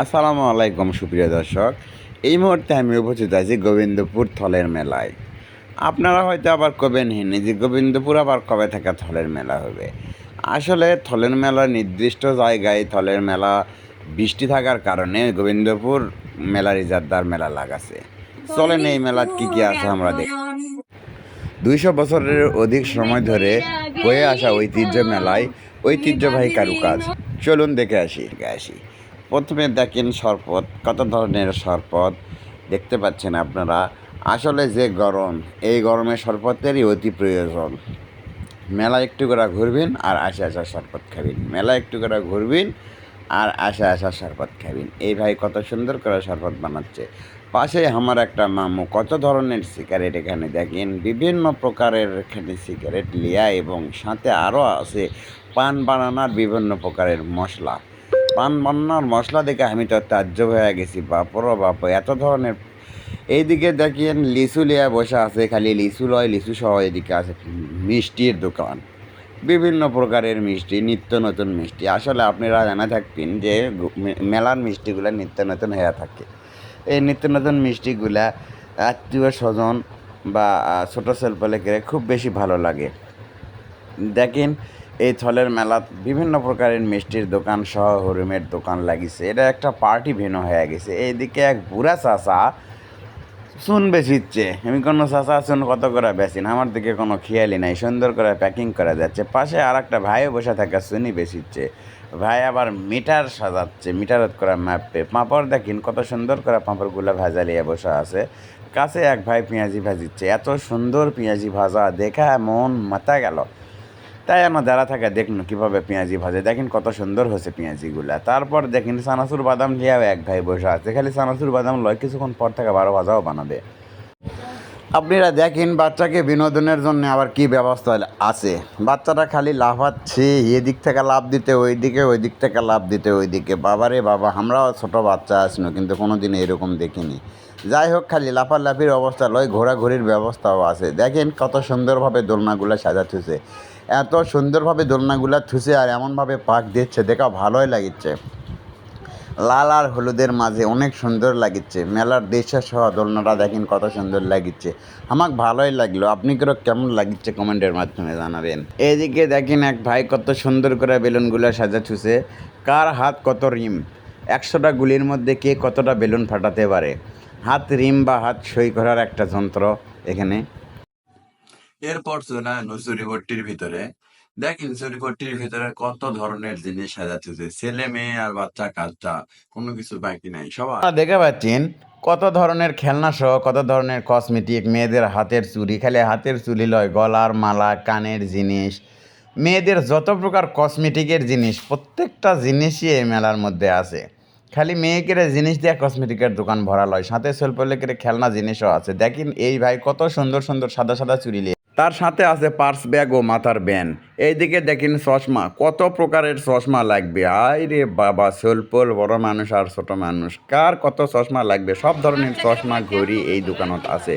আসসালামু আলাইকুম সুপ্রিয় দর্শক। এই মুহূর্তে আমি উপস্থিত আছি গোবিন্দপুর থলের মেলায়। আপনারা হয়তো আবার কবেন হিনি যে গোবিন্দপুর আবার কবে থেকে থলের মেলা হবে। আসলে থলের মেলা নির্দিষ্ট জায়গায় থলের মেলা বৃষ্টি থাকার কারণে গোবিন্দপুর মেলার ইজারদার মেলা লাগাছে। চলেন এই মেলাত কী কী আছে আমরা দেখি। 200 বছরের অধিক সময় ধরে বয়ে আসা ঐতিহ্য মেলায় ঐতিহ্যবাহী কারুকাজ। চলুন দেখে আসি। প্রথমে দেখেন শরবত, কত ধরনের শরবত দেখতে পাচ্ছেন আপনারা। আসলে যে গরম, এই গরমে শরবতেরই অতি প্রয়োজন। মেলা একটু করে ঘুরবেন আর আসা শরবত খাবেন, মেলা একটু করে ঘুরবেন আর আসা শরবত খাবেন। এই ভাই কত সুন্দর করে শরবত বানাচ্ছে। পাশে আমার একটা মামু, কত ধরনের সিগারেট এখানে দেখেন, বিভিন্ন প্রকারের এখানে সিগারেট লিয়া, এবং সাথে আরও আছে পান বানানোর বিভিন্ন প্রকারের মশলা। পান বানানোর মশলা দেখে আমি তো তাজ্জব হয়ে গেছি, বাপরো বাপ, এত ধরনের। এইদিকে দেখেন লিচু লিয়া বসে আছে, খালি লিচু লয়, লিচু সহ এদিকে আছে মিষ্টির দোকান, বিভিন্ন প্রকারের মিষ্টি, নিত্য নতুন মিষ্টি। আসলে আপনারা জানা থাকবেন যে মেলার মিষ্টিগুলো নিত্য নতুন হয়ে থাকে। এই নিত্য নতুন মিষ্টিগুলা আত্মীয় স্বজন বা ছোটো ছেলেপেলেকে খুব বেশি ভালো লাগে। দেখেন এই থলের মেলাত বিভিন্ন প্রকারের মিষ্টির দোকান সহ হরিমের দোকান লাগিছে। এটা একটা পার্টি ভেন্যু হয়ে গেছে। এইদিকে এক বুড়া চাচা চুন বেচিচ্ছে। আমি কোনো চাচা চুন কত করে বেচিন, আমার দিকে কোনো খেয়ালই নাই, সুন্দর করে প্যাকিং করা যাচ্ছে। পাশে আর একটা ভাইও বসে থাকে, চুনি বেচিচ্ছে। ভাই আবার মিটার সাজাচ্ছে, মিটারত করে মাপবে। পাঁপড় দেখেন কত সুন্দর করে পাঁপড়গুলো ভাজা লিয়ে বসে আছে। কাছে এক ভাই পেঁয়াজি ভাজিচ্ছে, এত সুন্দর পেঁয়াজি ভাজা দেখা মন মাতা গেল। তাই আমার যারা থাকে দেখুন কীভাবে পেঁয়াজি ভাজে, দেখেন কত সুন্দর হয়েছে পেঁয়াজিগুলা। তারপর দেখেন চানাচুর বাদাম লিয়াও এক ভাই বসে আছে, খালি চানাচুর বাদাম লয়, কিছুক্ষণ পর থেকে 12 ভাজাও বানাবে। আপনারা দেখেন বাচ্চাকে বিনোদনের জন্য আবার কি ব্যবস্থা আছে। বাচ্চাটা খালি লাফাচ্ছে, এদিক থেকে লাফ দিতে ওইদিকে, ওই দিক থেকে লাফ দিতে ওইদিকে। বাবারে বাবা, আমরাও ছোটো বাচ্চা আসনো কিন্তু কোনো দিন এরকম দেখিনি। যাই হোক, খালি লাফালাফির অবস্থা লয়, ঘোরাঘুরির ব্যবস্থাও আছে। দেখেন কত সুন্দরভাবে দোলনাগুলো সাজা থুছে, এত সুন্দরভাবে দোলনাগুলো থুছে আর এমনভাবে পাক দিচ্ছে, দেখা ভালোই লাগিচ্ছে। লাল আর হলুদের মাঝে অনেক সুন্দর লাগিচ্ছে। মেলার দৃশ্য সহ দোলনাটা দেখেন কত সুন্দর লাগিচ্ছে। আমাকে ভালোই লাগলো, আপনি কেমন লাগিচ্ছে কমেন্টের মাধ্যমে জানাবেন। এইদিকে দেখেন এক ভাই কত সুন্দর করে বেলুনগুলো সাজা ছুছে। কার হাত কত রিম, 100টা গুলির মধ্যে কে কতটা বেলুন ফাটাতে পারে। হাত রিম বা হাত সই করার একটা যন্ত্র এখানে। এরপর চলে চুরিভট্টির ভিতরে। দেখেন চুরিভট্টির ভিতরে কত ধরনের জিনিস সাজাচ্ছে, ছেলে মেয়ে আর বাচ্চা কাচ্চা কোনো কিছু বাকি নাই সবাই। দেখে পাচ্ছেন কত ধরনের খেলনা সহ কত ধরনের কসমেটিক, মেয়েদের হাতের চুড়ি, খালি হাতের চুড়ি লয়, গলার মালা, কানের জিনিস, মেয়েদের যত প্রকার কসমেটিকের জিনিস, প্রত্যেকটা জিনিসই এই মেলার মধ্যে আছে। খালি মেয়েকের জিনিস দিয়ে কসমেটিকের দোকান ভরা লয়, সাথে ছেলেপেলেকের খেলনা জিনিসও আছে। দেখেন এই ভাই কত সুন্দর সুন্দর সাদা সাদা চুড়ি নিয়ে, তার সাথে আছে পার্স ব্যাগ ও মাথার ব্যান। এইদিকে দেখেন চশমা, কত প্রকারের চশমা লাগবে। আয় রে বাবা, স্বল্পল বড় মানুষ আর ছোট মানুষ, কার কত চশমা লাগবে, সব ধরনের চশমা ঘড়ি এই দোকানত আছে।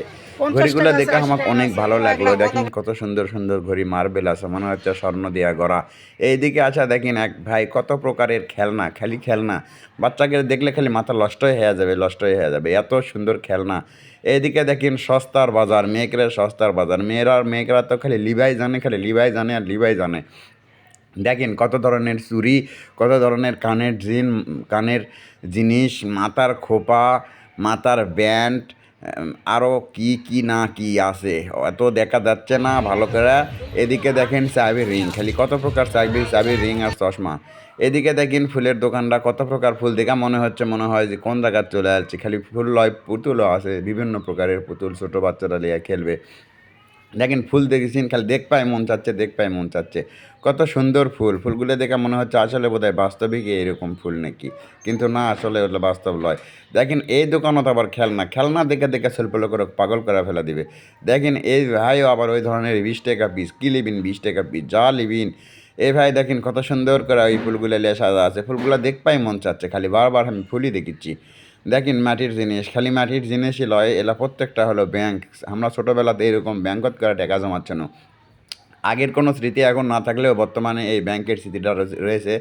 ঘড়িগুলো দেখে আমাকে অনেক ভালো লাগলো। দেখেন কত সুন্দর সুন্দর ঘড়ি, মার্বেল আছে, মনে হচ্ছে স্বর্ণ দিয়া গড়া। এইদিকে আছে দেখেন এক ভাই কত প্রকারের খেলনা, খালি খেলনা, বাচ্চাকে দেখলে খালি মাথা নষ্ট হয়ে যাবে, নষ্ট হয়ে যাবে, এত সুন্দর খেলনা। এইদিকে দেখেন সস্তার বাজার, মেয়েকেরা সস্তার বাজার, মেয়েকেরা তো খালি লিভাই জানে, খালি লিভাই জানে আর লিভাই জানে। দেখেন কত ধরনের চুড়ি, কত ধরনের কানের জিনিস, মাথার খোপা, মাথার ব্যান্ড, আরও কি কি না কি আছে, অত দেখা যাচ্ছে না ভালো করে। এদিকে দেখেন চাবির রিং, খালি কত প্রকার চাবির রিং আর চশমা। এদিকে দেখেন ফুলের দোকানটা, কত প্রকার ফুল দেখা মনে হয় যে কোন জায়গায় চলে আসছে। খালি ফুল লয়, পুতুলও আছে, বিভিন্ন প্রকারের পুতুল, ছোটো বাচ্চারা লিয়ে খেলবে। দেখেন ফুল দেখেছেন, খালি দেখ পায় মন চাচ্ছে, কত সুন্দর ফুল। ফুলগুলো দেখে মনে হচ্ছে আসলে বোধহয় বাস্তবিক এরকম ফুল নাকি, কিন্তু না, আসলে ওগুলো বাস্তব লয়। দেখেন এই দোকানত আবার খেলনা দেখে দেখে ছেলেপেলে করে পাগল করে ফেলা দিবে। দেখেন এই ভাইও আবার ওই ধরনের 20 টাকা পিস, কি লিবিন 20 টাকা পিস, যা লিবিন। এই ভাই দেখেন কত সুন্দর করে ওই ফুলগুলো লিয়ে সাজা আছে। ফুলগুলো দেখপাই মন চাচ্ছে, খালি বারবার আমি ফুলই দেখিচ্ছি। দেখেন মাটির জিনিস, খালি মাটির জিনিসই লয়, এলা প্রত্যেকটা হলো ব্যাংক। আমরা ছোটোবেলাতে এরকম ব্যাংকত করে টাকা জমাচ্ছে না। আগের কোনো স্মৃতি এখন না থাকলেও বর্তমানে এই ব্যাংকের স্মৃতিটা রয়েছে,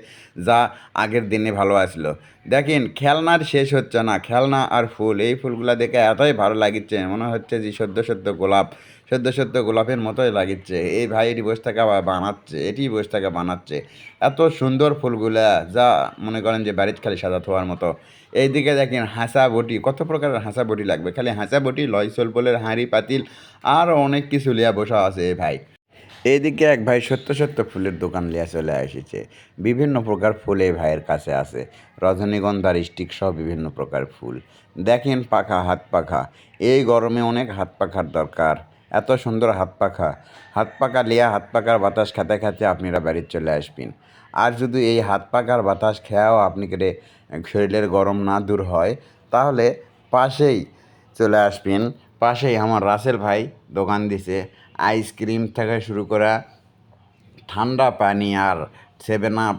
যা আগের দিনে ভালো আসলো। দেখেন খেলনার শেষ হচ্ছে না, খেলনা আর ফুল, এই ফুলগুলা দেখে এতই ভালো লাগিচ্ছে, মনে হচ্ছে যে সদ্য সদ্য গোলাপ, সদ্য সদ্য গোলাপের মতোই লাগিচ্ছে। এই ভাই এটি বসে থাকা বানাচ্ছে, এটি বসে থাকা বানাচ্ছে এত সুন্দর ফুলগুলা, যা মনে করেন যে বাড়ির খালি সাজাতে হওয়ার মতো। এইদিকে দেখেন হাঁসা বটি, কত প্রকারের হাঁসা বটি লাগবে, খালি হাঁসা বটি লয় সোলপলের হাঁড়ি পাতিল আর অনেক কিছু লিয়া বসা আছে এই ভাই। এইদিকে এক ভাই সত্য সত্য ফুলের দোকান লিয়া চলে এসেছে, বিভিন্ন প্রকার ফুল এই ভাইয়ের কাছে আছে, রজনীগন্ধার স্টিক সহ বিভিন্ন প্রকার ফুল। দেখেন পাখা, হাত পাখা, এই গরমে অনেক হাত পাখার দরকার, এত সুন্দর হাত পাখা, হাত পাখা লিয়া হাত পাখার বাতাস খেতে খেতে আপনারা বাড়ি চলে আসবেন। আর যদি এই হাত পাখার বাতাস খেয়াও আপনি করে শরীরের গরম না দূর হয়, তাহলে পাশেই চলে আসবেন, পাশেই আমার রাসেল ভাই দোকান দিছে, আইসক্রিম থেকে শুরু করা ঠান্ডা পানি আর 7 আপ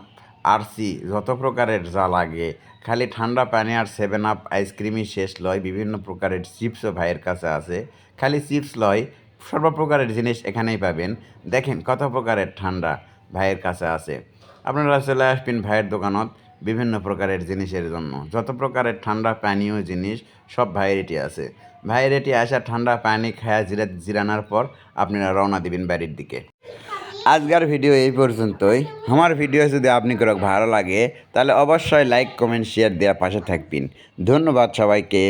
আরসি যত প্রকারের যা লাগে, খালি ঠান্ডা পানি আর 7 আপ আইসক্রিমই শেষ লয়, বিভিন্ন প্রকারের চিপসও ভাইয়ের কাছে আছে, খালি চিপস লয়, সর্বপ্রকারের জিনিস এখানেই পাবেন। দেখেন কত প্রকারের ঠান্ডা ভাইয়ের কাছে আছে। আপনারা চলে আসবেন ভাইয়ের দোকানত বিভিন্ন প্রকারের জিনিসের জন্য, যত প্রকারের ঠান্ডা পানীয় জিনিস সব ভাইয়ের এটি আছে। ভাইয়ের এটি আসা ঠান্ডা পানি খায়া জিরানোর পর আপনারা রওনা দিবেন বাড়ির দিকে। আজকের ভিডিও এই পর্যন্তই। আমার ভিডিও যদি আপনি কারো ভালো লাগে তাহলে অবশ্যই লাইক কমেন্ট শেয়ার দেওয়ার পাশে থাকবেন। ধন্যবাদ সবাইকে।